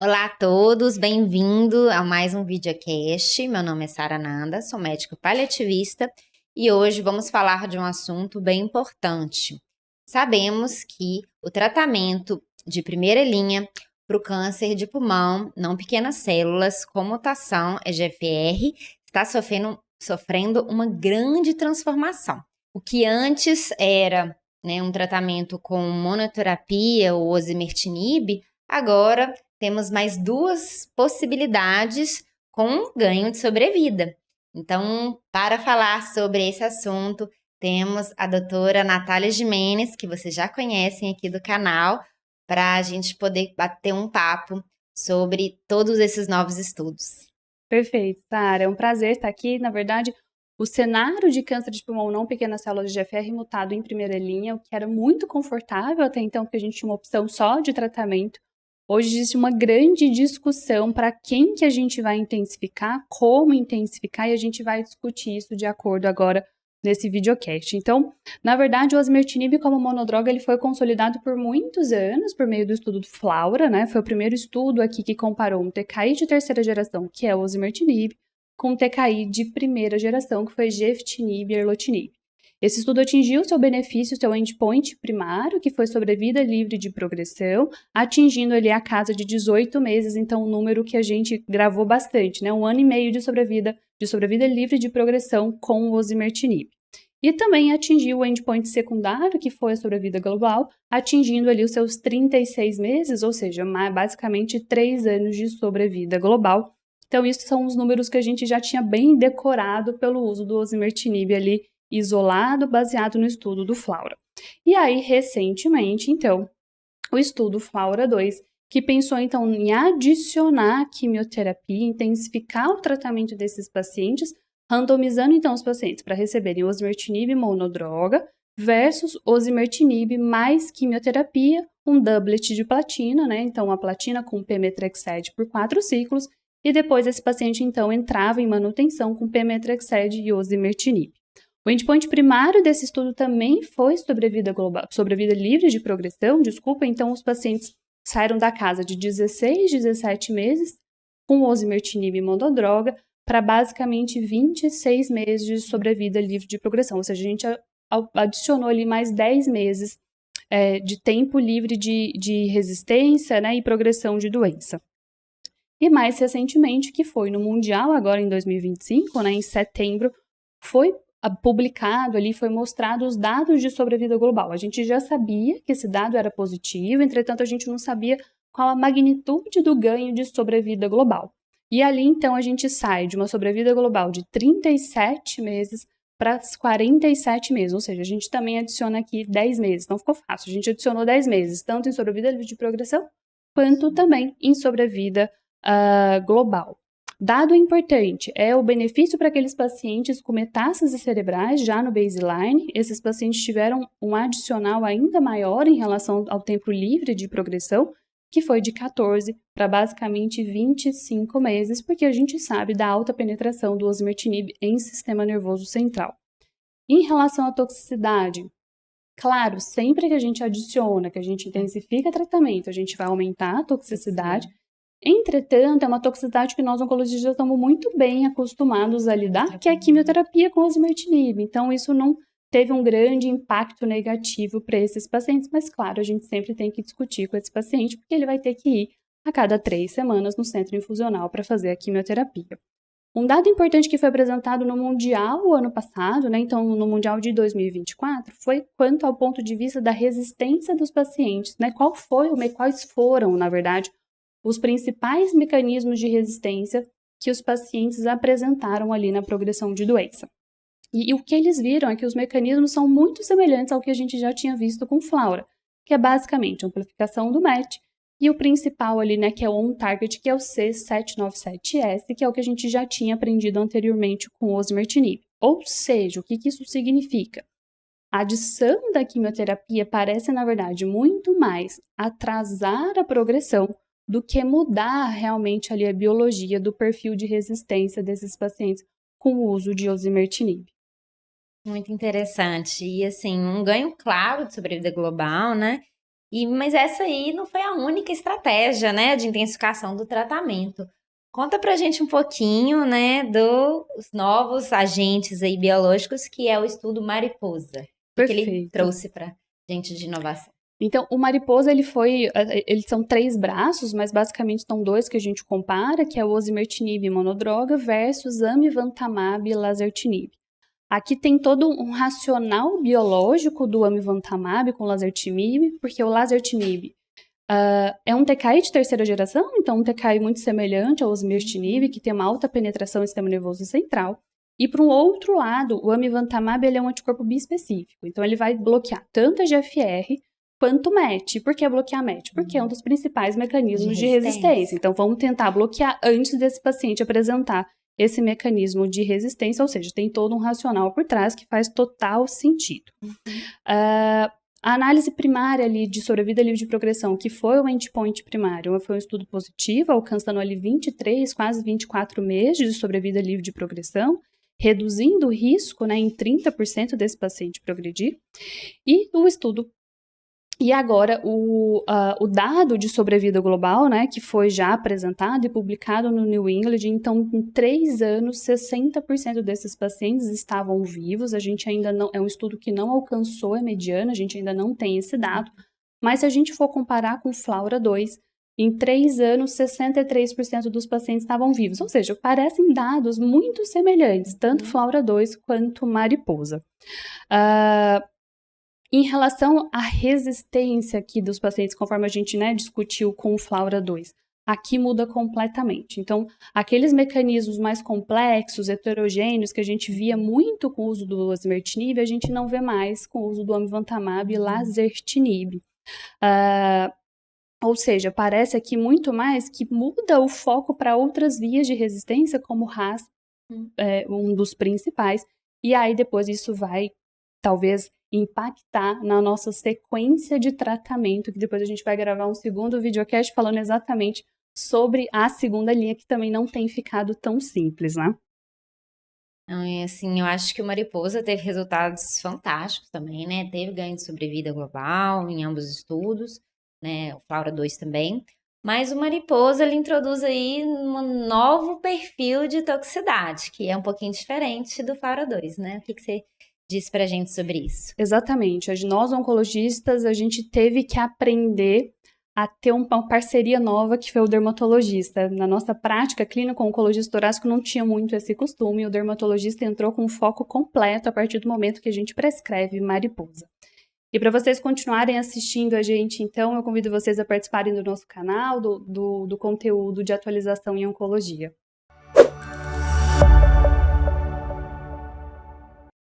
Olá a todos, bem-vindo a mais um videocast. Meu nome é Sara Nanda, sou médica paliativista e hoje vamos falar de um assunto bem importante. Sabemos que o tratamento de primeira linha para o câncer de pulmão, não pequenas células, com mutação EGFR, está sofrendo uma grande transformação. O que antes era, um tratamento com monoterapia ou osimertinib, agora temos mais duas possibilidades com ganho de sobrevida. Então, para falar sobre esse assunto, temos a doutora Natália Gimenez, que vocês já conhecem aqui do canal, para a gente poder bater um papo sobre todos esses novos estudos. Perfeito, Sara. É um prazer estar aqui. Na verdade, o cenário de câncer de pulmão não pequenas células de GFR mutado em primeira linha, o que era muito confortável até então, porque a gente tinha uma opção só de tratamento. Hoje existe uma grande discussão para quem que a gente vai intensificar, como intensificar, e a gente vai discutir isso de acordo agora nesse videocast. Então, na verdade, o osimertinib como monodroga ele foi consolidado por muitos anos por meio do estudo do FLAURA, né? Foi o primeiro estudo aqui que comparou um TKI de terceira geração, que é o osimertinib, com um TKI de primeira geração, que foi gefitinib e erlotinib. Esse estudo atingiu seu benefício, seu endpoint primário, que foi sobrevida livre de progressão, atingindo ali a casa de 18 meses, então um número que a gente gravou bastante, né? 1 ano e meio de sobrevida livre de progressão com o osimertinib. E também atingiu o endpoint secundário, que foi a sobrevida global, atingindo ali os seus 36 meses, ou seja, basicamente 3 anos de sobrevida global. Então, isso são os números que a gente já tinha bem decorado pelo uso do osimertinib ali isolado, baseado no estudo do FLAURA. E aí, recentemente, então, o estudo FLAURA-2, que pensou, então, em adicionar a quimioterapia, intensificar o tratamento desses pacientes, randomizando, então, os pacientes para receberem osimertinib monodroga versus osimertinib mais quimioterapia, um doublet de platina, né? Então, a platina com pemetrexed por 4 ciclos, e depois esse paciente, então, entrava em manutenção com pemetrexed e osimertinib. O endpoint primário desse estudo também foi sobrevida livre de progressão, então os pacientes saíram da casa de 16, 17 meses com osimertinib monodroga para basicamente 26 meses de sobrevida livre de progressão, ou seja, a gente adicionou ali mais 10 meses de tempo livre de resistência, né, e progressão de doença. E mais recentemente, que foi no Mundial, agora em 2025, né, em setembro, foi publicado ali, foi mostrado os dados de sobrevida global. A gente já sabia que esse dado era positivo, entretanto a gente não sabia qual a magnitude do ganho de sobrevida global. E ali então a gente sai de uma sobrevida global de 37 meses para 47 meses, ou seja, a gente também adiciona aqui 10 meses, não ficou fácil, a gente adicionou 10 meses, tanto em sobrevida livre de progressão, quanto também em sobrevida global. Dado importante é o benefício para aqueles pacientes com metástases cerebrais já no baseline. Esses pacientes tiveram um adicional ainda maior em relação ao tempo livre de progressão, que foi de 14 para basicamente 25 meses, porque a gente sabe da alta penetração do osimertinib em sistema nervoso central. Em relação à toxicidade, claro, sempre que a gente adiciona, que a gente intensifica tratamento, a gente vai aumentar a toxicidade. Entretanto, é uma toxicidade que nós oncologistas já estamos muito bem acostumados a lidar, que é a quimioterapia com osimertinib. Então, isso não teve um grande impacto negativo para esses pacientes, mas claro, a gente sempre tem que discutir com esse paciente, porque ele vai ter que ir a cada 3 semanas no centro infusional para fazer a quimioterapia. Um dado importante que foi apresentado no Mundial o ano passado, né, então no Mundial de 2024, foi quanto ao ponto de vista da resistência dos pacientes, né, quais foram, na verdade, os principais mecanismos de resistência que os pacientes apresentaram ali na progressão de doença. E o que eles viram é que os mecanismos são muito semelhantes ao que a gente já tinha visto com FLAURA, que é basicamente a amplificação do MET e o principal ali, né, que é o on-target, que é o C797S, que é o que a gente já tinha aprendido anteriormente com o osimertinib. Ou seja, o que isso significa? A adição da quimioterapia parece, na verdade, muito mais atrasar a progressão do que mudar realmente ali a biologia do perfil de resistência desses pacientes com o uso de osimertinib. Muito interessante. E assim, um ganho claro de sobrevida global, né? Mas essa aí não foi a única estratégia, né, de intensificação do tratamento. Conta pra gente um pouquinho, né, dos novos agentes aí biológicos, que é o estudo Mariposa. O que ele Perfeito. trouxe pra gente de inovação? Então, o Mariposa, eles são 3 braços, mas basicamente são 2 que a gente compara, que é o osimertinib monodroga versus amivantamab e lazertinib. Aqui tem todo um racional biológico do amivantamab com lazertinib, porque o lazertinib é um TKI de terceira geração, então um TKI muito semelhante ao osimertinib, que tem uma alta penetração no sistema nervoso central. E, por um outro lado, o amivantamab ele é um anticorpo bispecífico, então ele vai bloquear tanto a GFR quanto o MET. Por que bloquear MET? Porque é um dos principais mecanismos de resistência. Então, vamos tentar bloquear antes desse paciente apresentar esse mecanismo de resistência, ou seja, tem todo um racional por trás que faz total sentido. A análise primária ali de sobrevida livre de progressão, que foi o endpoint primário, foi um estudo positivo, alcançando ali 23, quase 24 meses de sobrevida livre de progressão, reduzindo o risco, né, em 30% desse paciente progredir. E agora, o dado de sobrevida global, né, que foi já apresentado e publicado no New England, então, em 3 anos, 60% desses pacientes estavam vivos. A gente ainda não, é um estudo que não alcançou a mediana, a gente ainda não tem esse dado. Mas se a gente for comparar com o FLAURA2, em 3 anos, 63% dos pacientes estavam vivos. Ou seja, parecem dados muito semelhantes, tanto FLAURA2 quanto Mariposa. Em relação à resistência aqui dos pacientes, conforme a gente, né, discutiu com o FLAURA2, aqui muda completamente. Então, aqueles mecanismos mais complexos, heterogêneos, que a gente via muito com o uso do osimertinib, a gente não vê mais com o uso do amivantamab e lazertinib. Ou seja, parece aqui muito mais que muda o foco para outras vias de resistência, como o RAS, um dos principais, e aí depois isso vai, talvez, impactar na nossa sequência de tratamento, que depois a gente vai gravar um segundo videocast falando exatamente sobre a segunda linha, que também não tem ficado tão simples, né? Assim, eu acho que o Mariposa teve resultados fantásticos também, né? Teve ganho de sobrevida global em ambos os estudos, né? O FLAURA2 também. Mas o Mariposa, ele introduz aí um novo perfil de toxicidade, que é um pouquinho diferente do FLAURA2, né? O que você diz pra gente sobre isso? Exatamente. Nós, oncologistas, a gente teve que aprender a ter uma parceria nova, que foi o dermatologista. Na nossa prática clínica, o oncologista torácico não tinha muito esse costume, e o dermatologista entrou com um foco completo a partir do momento que a gente prescreve Mariposa. E para vocês continuarem assistindo a gente, então, eu convido vocês a participarem do nosso canal, do conteúdo de atualização em oncologia.